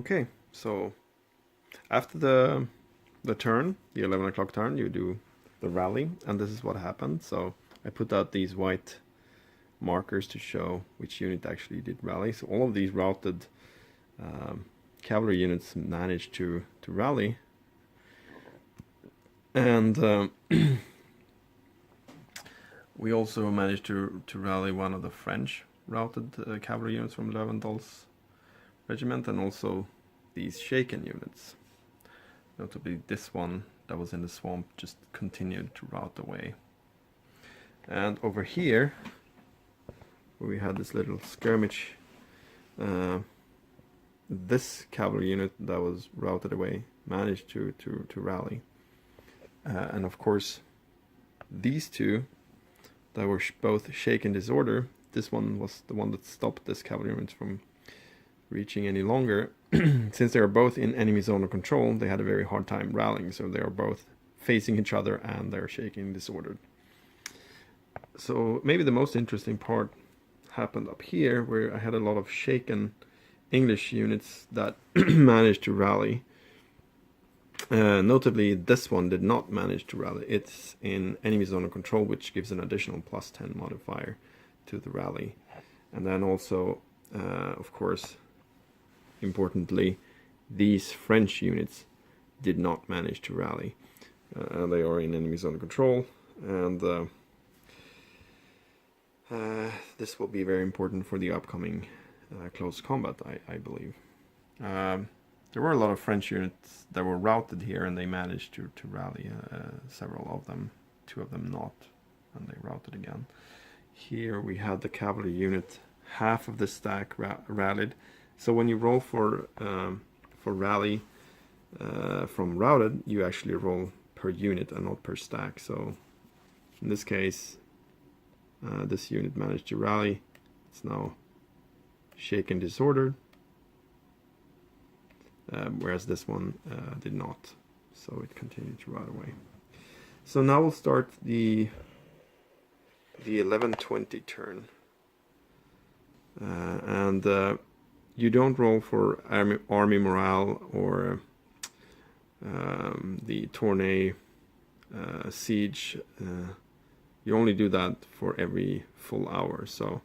Okay, so after the turn, the 11 o'clock turn, you do the rally, and this is what happened. So I put out these white markers to show which unit actually did rally. So all of these routed cavalry units managed to rally, and we also managed to rally one of the French routed cavalry units from Löwendal's regiment, and also these shaken units. Notably this one that was in the swamp just continued to rout away. And over here, where we had this little skirmish, this cavalry unit that was routed away managed to rally. And of course, these two that were both shaken disorder, this one was the one that stopped this cavalry unit from reaching any longer. Since they are both in enemy zone of control, they had a very hard time rallying, so they are both facing each other and they're shaking disordered. So maybe the most interesting part happened up here, where I had a lot of shaken English units that managed to rally. Notably, this one did not manage to rally. It's in enemy zone of control, which gives an additional +10 modifier to the rally. And then also, of course, importantly, these French units did not manage to rally. They are in enemy zone of control, and this will be very important for the upcoming close combat, I believe. There were a lot of French units that were routed here, and they managed to rally, several of them, 2 of them not, and they routed again. Here we had the cavalry unit, half of the stack rallied. So when you roll for rally from routed, you actually roll per unit and not per stack. So in this case, this unit managed to rally. It's now shaken disordered, whereas this one did not. So it continued to rout away. So now we'll start the 11:20 turn, and you don't roll for army morale or the Tournai siege. You only do that for every full hour. So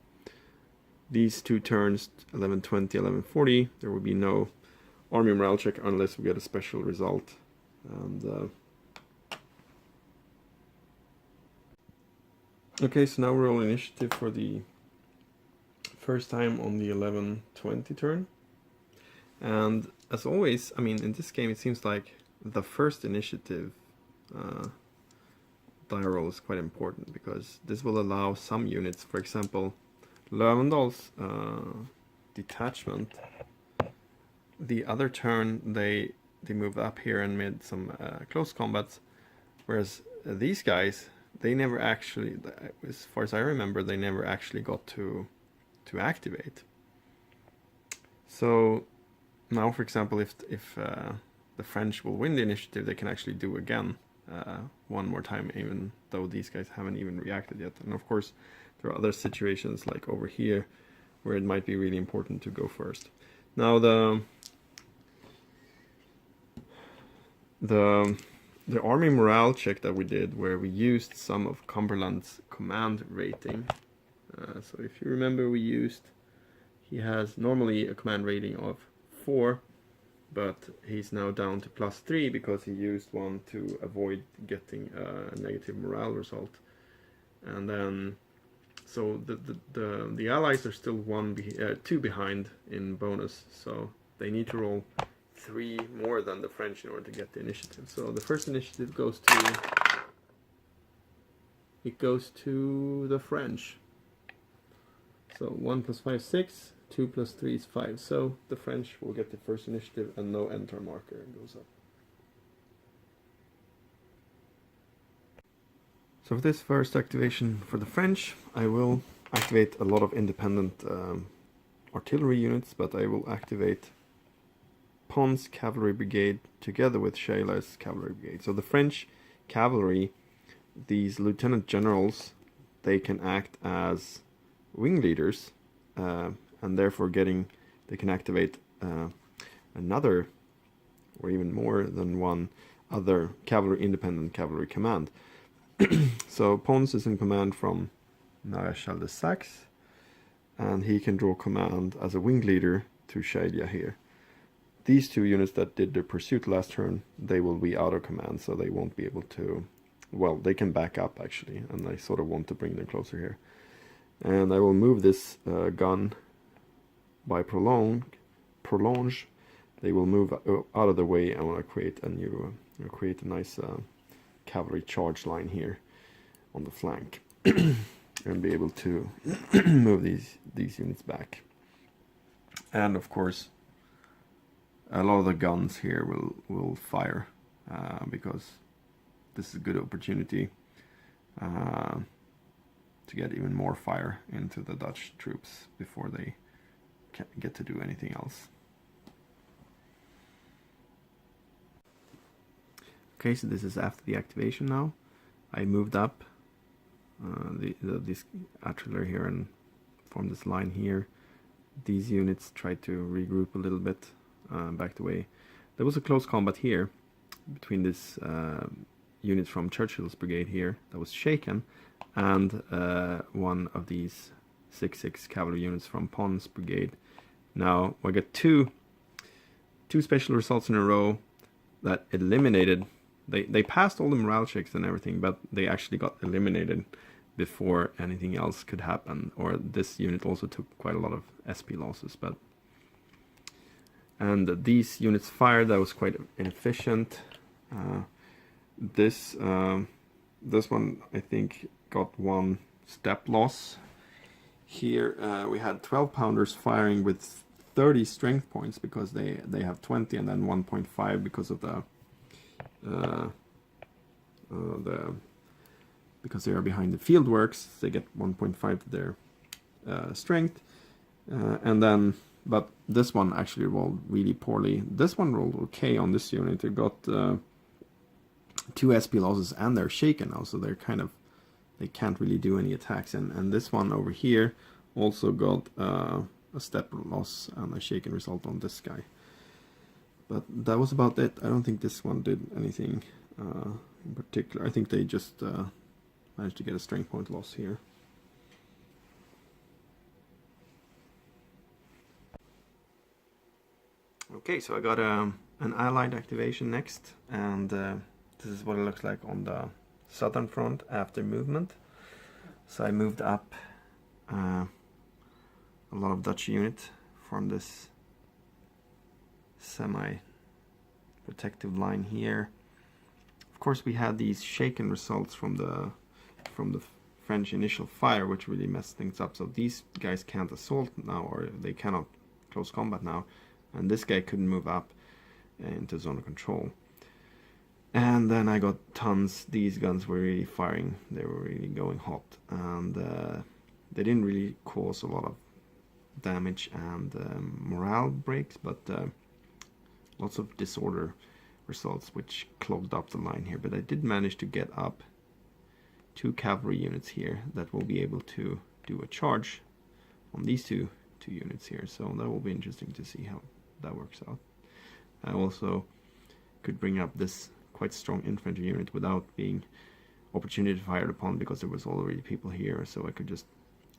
these 2 turns, 11:20, 11:40, there will be no army morale check unless we get a special result. And okay, so now we roll initiative for the first time on the 11:20 turn. And as always, I mean, in this game it seems like the first initiative die roll is quite important, because this will allow some units, for example, Löwendal's detachment, the other turn they moved up here and made some close combats, whereas these guys, they never actually, as far as I remember, they never actually got to activate. So now, for example, if the French will win the initiative, they can actually do again one more time, even though these guys haven't even reacted yet. And of course, there are other situations like over here where it might be really important to go first. Now the army morale check that we did, where we used some of Cumberland's command rating. So if you remember, he has normally a command rating of 4, but he's now down to +3 because he used one to avoid getting a negative morale result. And then, so the allies are still 2 behind in bonus, so they need to roll 3 more than the French in order to get the initiative. So the first initiative goes to the French. So 1 + 5 = 6, 2 + 3 is 5. So the French will get the first initiative, and no enter marker goes up. So for this first activation for the French, I will activate a lot of independent artillery units, but I will activate Pons Cavalry Brigade together with Shayla's Cavalry Brigade. So the French cavalry, these lieutenant generals, they can act as wing leaders, and therefore they can activate another, or even more than one other independent cavalry command. So Pons is in command from Maréchal de Saxe, and he can draw command as a wing leader to Shailia here. These two units that did the pursuit last turn, they will be out of command, so they won't be able to, well, they can back up actually, and I sort of want to bring them closer here. And I will move this gun by prolonge. They will move out of the way. I want to create a new, create a nice cavalry charge line here on the flank, and be able to move these units back. And of course, a lot of the guns here will fire because this is a good opportunity to get even more fire into the Dutch troops before they can get to do anything else. Okay, so this is after the activation now. I moved up this artillery here and formed this line here. These units tried to regroup a little bit, backed away. There was a close combat here between this unit from Churchill's brigade here that was shaken, and one of these 6-6 cavalry units from Pons brigade. Now I got two special results in a row that eliminated. They passed all the morale checks and everything, but they actually got eliminated before anything else could happen. Or this unit also took quite a lot of SP losses, and these units fired. That was quite inefficient. This one I think got one step loss. Here we had 12 pounders firing with 30 strength points because they have 20, and then 1.5 because of because they are behind the field works. They get 1.5 to their strength, and then but this one actually rolled really poorly. This one rolled okay on this unit. It got 2 SP losses, and they're shaken now, so they're they can't really do any attacks. And this one over here also got a step loss and a shaken result on this guy. But that was about it. I don't think this one did anything in particular. I think they just managed to get a strength point loss here. Okay, so I got an allied activation next, and this is what it looks like on the southern front after movement. So I moved up a lot of Dutch units from this semi-protective line here. Of course, we had these shaken results from the French initial fire, which really messed things up. So these guys can't assault now, or they cannot close combat now, and this guy couldn't move up into zone of control. And then I got tons. These guns were really firing. They were really going hot, and they didn't really cause a lot of damage and morale breaks, but lots of disorder results, which clogged up the line here. But I did manage to get up 2 cavalry units here that will be able to do a charge on these two units here. So that will be interesting to see how that works out. I also could bring up this quite strong infantry unit without being opportunity fired upon, because there was already people here, so I could just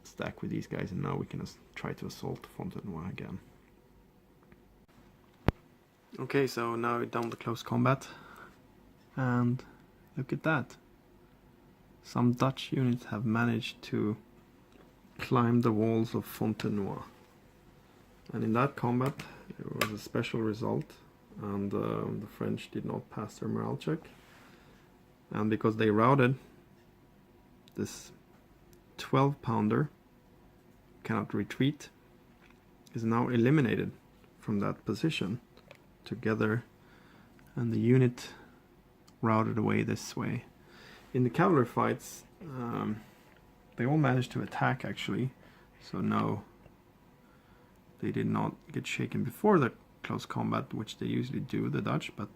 stack with these guys, and now we can try to assault Fontenoy again. Okay, so now we're done the close combat, and look at that. Some Dutch units have managed to climb the walls of Fontenoy, and in that combat there was a special result, and the French did not pass their morale check, and because they routed, this 12-pounder cannot retreat, is now eliminated from that position together, and the unit routed away this way. In the cavalry fights, they all managed to attack actually, so no, they did not get shaken before the close combat, which they usually do, the Dutch, but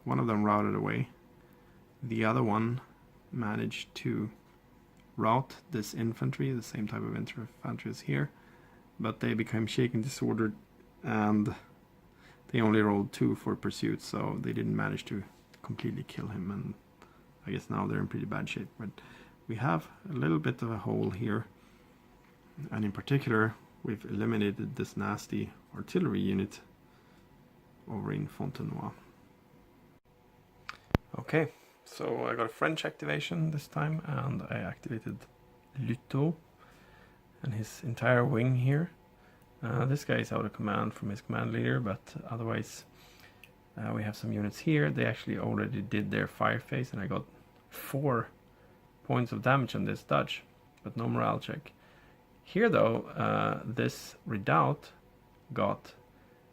one of them routed away. The other one managed to rout this infantry, the same type of infantry as here, but they became shaken, disordered, and they only rolled 2 for pursuit, so they didn't manage to completely kill him, and I guess now they're in pretty bad shape. But we have a little bit of a hole here, and in particular we've eliminated this nasty artillery unit over in Fontenoy. Okay, so I got a French activation this time, and I activated Luto and his entire wing here. This guy is out of command from his command leader, but otherwise we have some units here. They actually already did their fire phase, and I got 4 points of damage on this dodge, but no morale check. Here though, this redoubt got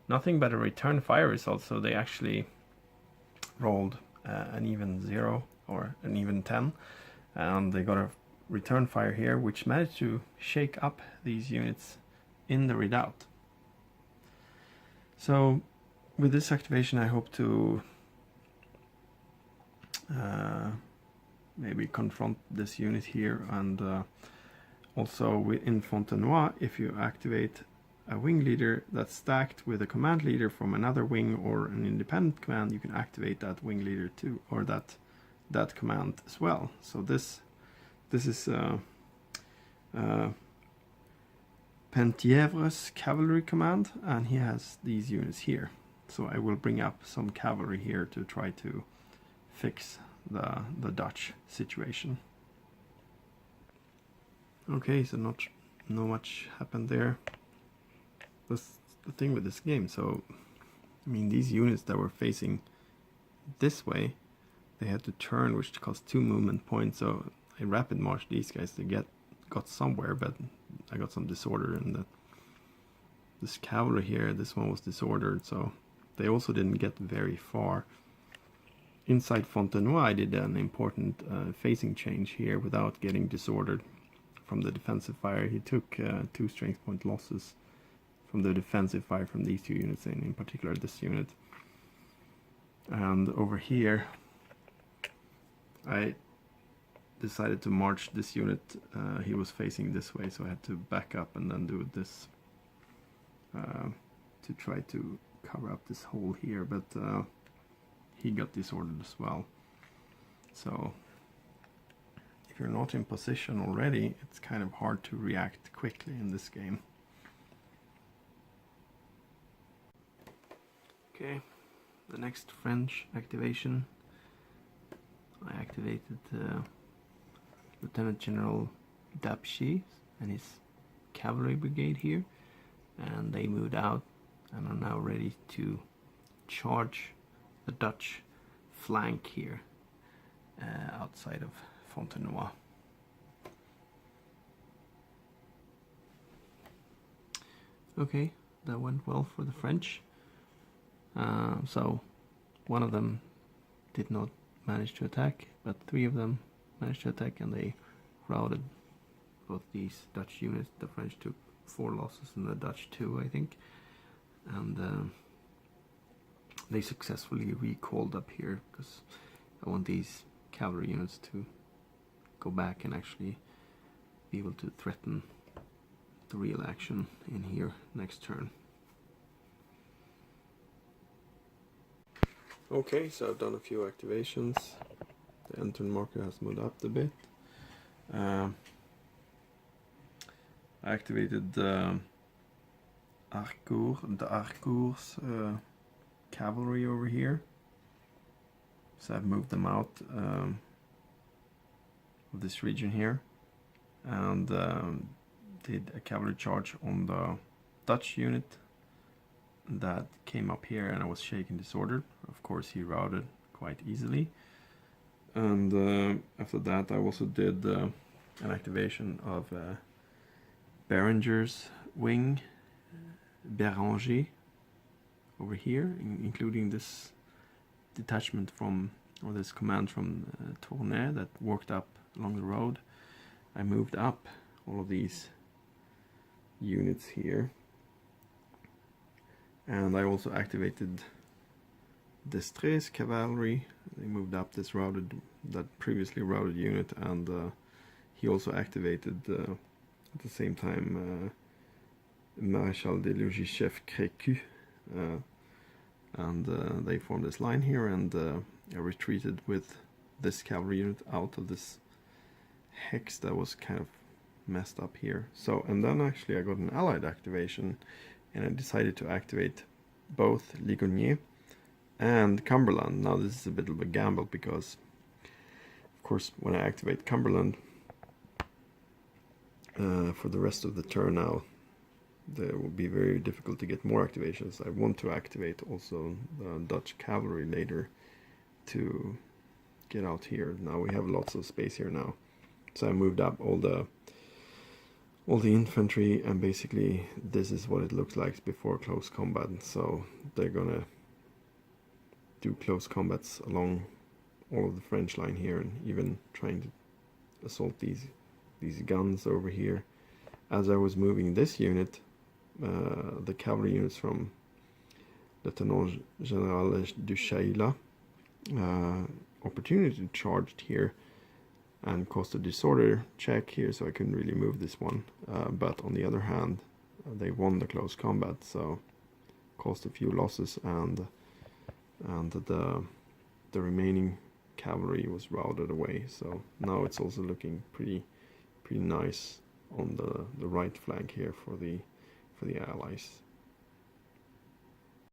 nothing but a return fire result, so they actually rolled an even 0 or an even 10, and they got a return fire here, which managed to shake up these units in the redoubt. So with this activation I hope to maybe confront this unit here, and also in Fontenoy, if you activate a wing leader that's stacked with a command leader from another wing or an independent command, you can activate that wing leader too, or that command as well. So this is Penthièvre's cavalry command, and he has these units here. So I will bring up some cavalry here to try to fix the Dutch situation. Okay, so not much happened there. That's the thing with this game. So I mean, these units that were facing this way, they had to turn, which cost 2 movement points. So I rapid marched these guys to got somewhere, but I got some disorder, and this cavalry here, this one was disordered, so they also didn't get very far. Inside Fontenoy I did an important facing change here without getting disordered from the defensive fire. He took 2 strength point losses from the defensive fire from these 2 units, and in particular this unit. And over here I decided to march this unit. He was facing this way, so I had to back up and then do this to try to cover up this hole here, but he got disordered as well. So if you're not in position already, it's kind of hard to react quickly in this game. Okay, the next French activation, I activated Lieutenant General Dapchi and his cavalry brigade here, and they moved out and are now ready to charge the Dutch flank here outside of Fontenoy. Okay, that went well for the French. So one of them did not manage to attack, but 3 of them managed to attack, and they routed both these Dutch units. The French took 4 losses and the Dutch 2, I think, and they successfully recalled up here, because I want these cavalry units to go back and actually be able to threaten the real action in here next turn. Okay, so I've done a few activations. The end turn marker has moved up a bit. I activated the Harcourt's cavalry over here. So I've moved them out of this region here, and did a cavalry charge on the Dutch unit that came up here, and I was shaken disordered. Of course, he routed quite easily. And after that I also did an activation of Berenger's wing, Béranger, over here, including this detachment from, or this command from Tournai that worked up along the road. I moved up all of these units here, and I also activated D'Estrées cavalry. They moved up that previously routed unit, and he also activated at the same time Maréchal des Logis Chef Crécu, and they formed this line here, and I retreated with this cavalry unit out of this hex that was kind of messed up here. So, and then actually I got an allied activation, and I decided to activate both Ligonier and Cumberland. Now this is a bit of a gamble, because of course when I activate Cumberland for the rest of the turn now, there will be very difficult to get more activations. I want to activate also the Dutch cavalry later to get out here. Now we have lots of space here now, so I moved up all the infantry, and basically this is what it looks like before close combat. So they're gonna do close combats along all of the French line here, and even trying to assault these guns over here. As I was moving this unit, the cavalry units from Lieutenant General du Chaillat opportunity charged here and caused a disorder check here, so I couldn't really move this one. But on the other hand, they won the close combat, so caused a few losses, and the remaining cavalry was routed away. So now it's also looking pretty nice on the right flank here for the Allies.